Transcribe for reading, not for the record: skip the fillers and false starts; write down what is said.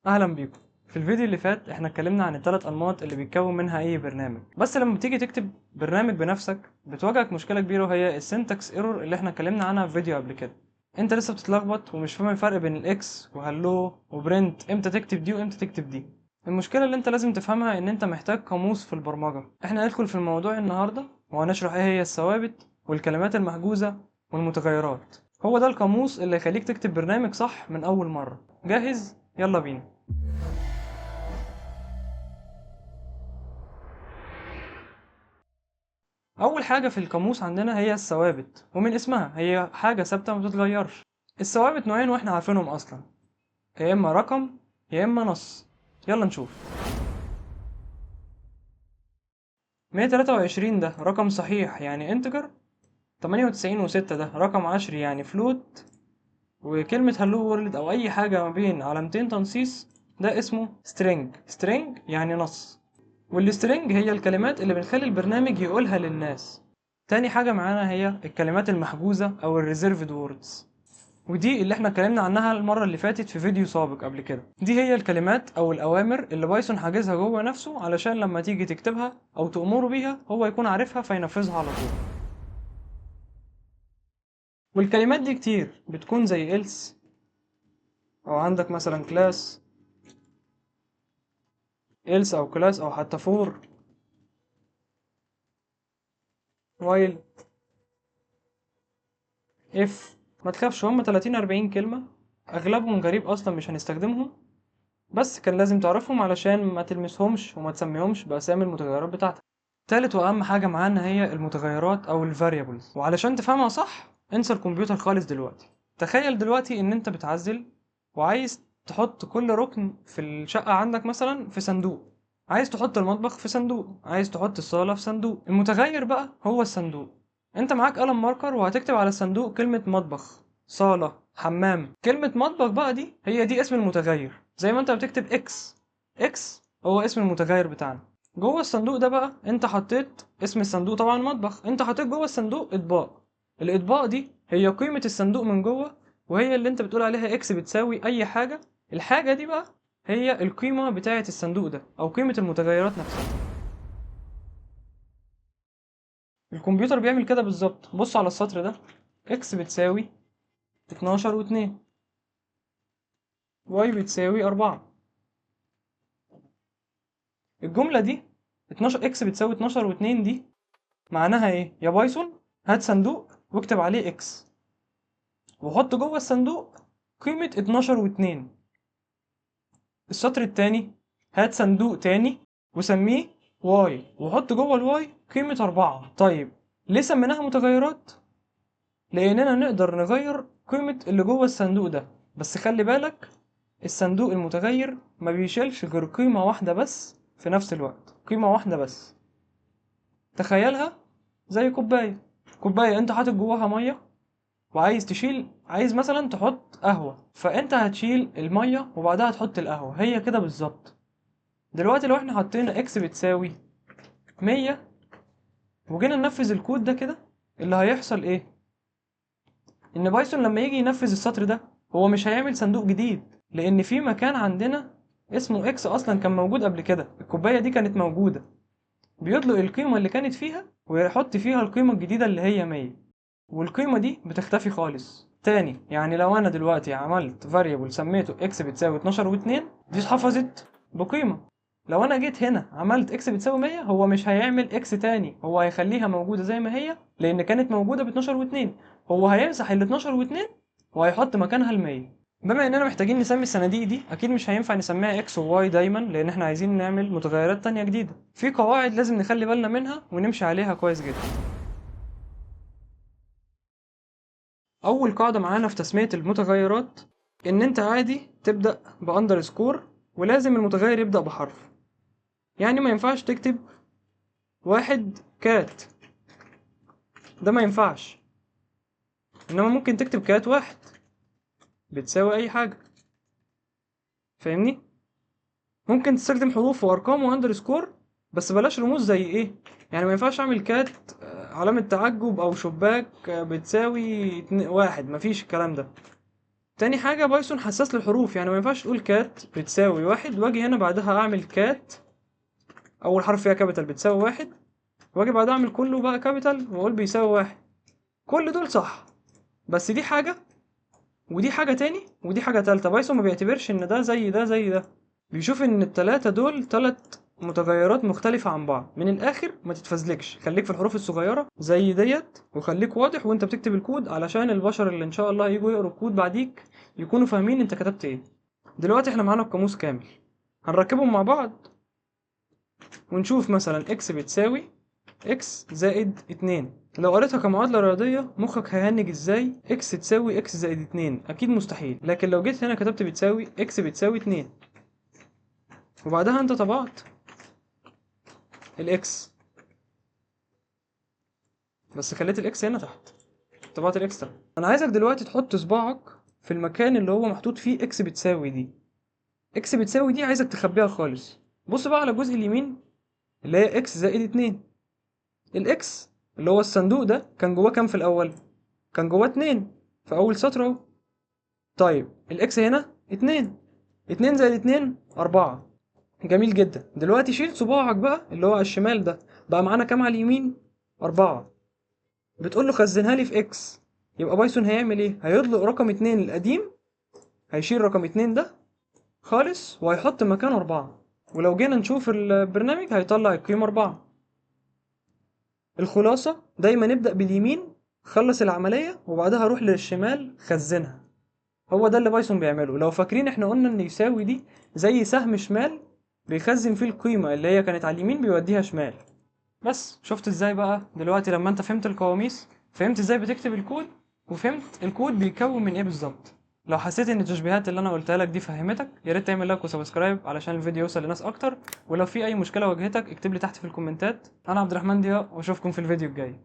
اهلا بيكم. في الفيديو اللي فات احنا اتكلمنا عن الثلاث انماط اللي بيتكون منها اي برنامج، بس لما بتيجي تكتب برنامج بنفسك بتواجهك مشكله كبيره وهي السنتكس ايرور اللي احنا اتكلمنا عنها في فيديو قبل كده. انت لسه بتتلخبط ومش فاهم الفرق بين الاكس وهلو وبرنت، امتى تكتب دي وامتى تكتب دي. المشكله اللي انت لازم تفهمها ان انت محتاج قاموس في البرمجه. احنا هندخل في الموضوع النهارده وهنشرح ايه هي الثوابت والكلمات المحجوزه والمتغيرات. هو ده القاموس اللي يخليك تكتب برنامج صح من اول مره. جاهز؟ يلا بينا. أول حاجة في القاموس عندنا هي الثوابت، ومن اسمها هي حاجة ثابتة ما بتتغيرش. الثوابت نوعين واحنا عارفينهم أصلا، يا إما رقم يا إما نص. يلا نشوف. 123 ده رقم صحيح يعني انتجر، 98 و6 ده رقم عشري يعني فلوت، وكلمة هلو وورلد أو أي حاجة ما بين علامتين تنصيص ده اسمه string يعني نص. والسترنج هي الكلمات اللي بنخلي البرنامج يقولها للناس. تاني حاجة معانا هي الكلمات المحجوزة أو الريزيرفد ووردز، ودي اللي احنا اتكلمنا عنها المرة اللي فاتت في فيديو سابق قبل كده. دي هي الكلمات أو الأوامر اللي بايثون حاجزها جوه نفسه علشان لما تيجي تكتبها أو تأمره بيها هو يكون عارفها فينفذها على طول. والكلمات دي كتير بتكون زي else، أو عندك مثلا class else أو class أو حتى for while if. ما تخافش، هم 30-40 كلمة، أغلبهم غريب أصلا مش هنستخدمهم، بس كان لازم تعرفهم علشان ما تلمسهمش وما تسميهمش بأسامي المتغيرات بتاعتك. تالت وأهم حاجة معانا هي المتغيرات أو الفاريبلز، وعلشان تفهمها صح انسى الكمبيوتر خالص دلوقتي. تخيل دلوقتي إن أنت بتعزل وعايز تحط كل ركن في الشقة عندك مثلا في صندوق، عايز تحط المطبخ في صندوق، عايز تحط الصالة في صندوق. المتغير بقى هو الصندوق. انت معاك قلم ماركر وهتكتب على الصندوق كلمة مطبخ، صالة، حمام. كلمة مطبخ بقى دي اسم المتغير، زي ما انت بتكتب اكس هو اسم المتغير بتاعنا. جوه الصندوق ده بقى انت حطيت اسم الصندوق طبعا مطبخ، انت حطيت جوه الصندوق اطباق. الاطباق دي هي قيمة الصندوق من جوه، وهي اللي انت بتقول عليها اكس بتساوي اي حاجة. الحاجة دي بقى هي القيمة بتاعة الصندوق ده او قيمة المتغيرات نفسها. الكمبيوتر بيعمل كده بالظبط. بص على السطر ده، اكس بتساوي 12 و2، واي بتساوي 4. الجملة دي 12 اكس بتساوي 12 و2 دي معناها ايه؟ يا بايثون هات صندوق واكتب عليه اكس وحط جوه الصندوق قيمة 12 و2. السطر التاني، هات صندوق تاني وسميه واي وحط جوه الواي قيمة 4. طيب ليه سميناها متغيرات؟ لأننا نقدر نغير قيمة اللي جوه الصندوق ده، بس خلي بالك الصندوق المتغير ما بيشيلش غير قيمة واحدة بس في نفس الوقت، قيمة واحدة بس. تخيلها زي كوباية انت حاطط جواها مية وعايز عايز مثلا تحط قهوة، فانت هتشيل المية وبعدها تحط القهوة، هي كده بالظبط. دلوقتي لو احنا حطينا اكس بتساوي 100 وجينا ننفذ الكود ده كده، اللي هيحصل ايه؟ ان بايثون لما يجي ينفذ السطر ده هو مش هيعمل صندوق جديد، لان في مكان عندنا اسمه اكس اصلا كان موجود قبل كده، الكوباية دي كانت موجودة، بيطلق القيمة اللي كانت فيها ويحط فيها القيمة الجديدة اللي هي 100، والقيمة دي بتختفي خالص تاني. يعني لو أنا دلوقتي عملت variable سميته x بتساوي 12 و2 دي اتحفظت بقيمة. لو أنا جيت هنا عملت x بتساوي 100 هو مش هيعمل x تاني، هو هيخليها موجودة زي ما هي لأن كانت موجودة ب 12 و2. هو هيمسح ال 12 و2 وهيحط مكانها ال 100. بما اننا محتاجين نسمي الصناديق دي اكيد مش هينفع نسميها اكس وواي دايما، لان احنا عايزين نعمل متغيرات تانية جديدة. في قواعد لازم نخلي بالنا منها ونمشي عليها كويس جدا. اول قاعدة معانا في تسمية المتغيرات ان انت عادي تبدأ باندرسكور، ولازم المتغير يبدأ بحرف. يعني ما ينفعش تكتب واحد كات، ده ما ينفعش، انما ممكن تكتب كات واحد بتساوي اي حاجة. فاهمني؟ ممكن تستخدم حروف وارقام واندرسكور، بس بلاش رموز زي ايه. يعني ما ينفعش اعمل كات علامة تعجب او شباك بتساوي واحد، مفيش الكلام ده. تاني حاجة بايثون حساس للحروف، يعني ما ينفعش تقول كات بتساوي 1 واجي هنا بعدها اعمل كات اول حرف فيها كابيتال بتساوي 1 واجي بعدها اعمل كله بقى كابيتال واقول بيساوي 1. كل دول صح، بس دي حاجة ودي حاجة تاني ودي حاجة تالتة. بايثون ما بيعتبرش ان ده زي ده زي ده، بيشوف ان التلاتة دول تلات متغيرات مختلفة عن بعض. من الاخر ما تتفزلكش، خليك في الحروف الصغيرة زي ديت، وخليك واضح وانت بتكتب الكود علشان البشر اللي ان شاء الله هيجوا يقروا الكود بعديك يكونوا فاهمين انت كتبت ايه. دلوقتي احنا معانا القاموس كامل، هنركبهم مع بعض ونشوف مثلا اكس بتساوي اكس زائد 2. لو قريتها كمعادلة رياضية مخك هيهنج ازاي اكس تساوي اكس زائد 2، اكيد مستحيل. لكن لو جيت هنا كتبت بتساوي اكس بتساوي 2 وبعدها انت طبعت الاكس، بس خليت الاكس هنا تحت، طبعت الاكس تحت. انا عايزك دلوقتي تحط صباعك في المكان اللي هو محطوط فيه اكس بتساوي دي. اكس بتساوي دي عايزك تخبيها خالص. بص بقى على الجزء اليمين اللي هي اكس زائد 2. الاكس اللي هو الصندوق ده كان جواه كام في الاول؟ كان جواه 2 في اول سطر اهو. طيب الاكس هنا 2، 2 زائد 2 4. جميل جدا. دلوقتي شيل صباعك بقى اللي هو على الشمال ده، بقى معانا كام على اليمين؟ 4. بتقول له خزنها لي في اكس. يبقى بايثون هيعمل ايه؟ هيطلق رقم 2 القديم، هيشيل رقم 2 ده خالص وهيحط مكانه 4. ولو جينا نشوف البرنامج هيطلع القيمة 4. الخلاصة دايما نبدأ باليمين، خلص العملية وبعدها روح للشمال خزنها. هو ده اللي بايثون بيعمله. لو فاكرين احنا قلنا ان يساوي دي زي سهم شمال بيخزن فيه القيمة اللي هي كانت على اليمين بيوديها شمال. بس شفت ازاي بقى دلوقتي لما انت فهمت القواميس فهمت ازاي بتكتب الكود وفهمت الكود بيتكون من ايه بالظبط. لو حسيت ان التشبيهات اللي انا قلتها لك دي فهمتك يا ريت تعمل لايك وسبسكرايب علشان الفيديو يوصل لناس اكتر. ولو في اي مشكلة واجهتك اكتب لي تحت في الكومنتات. انا عبد الرحمن ضياء واشوفكم في الفيديو الجاي.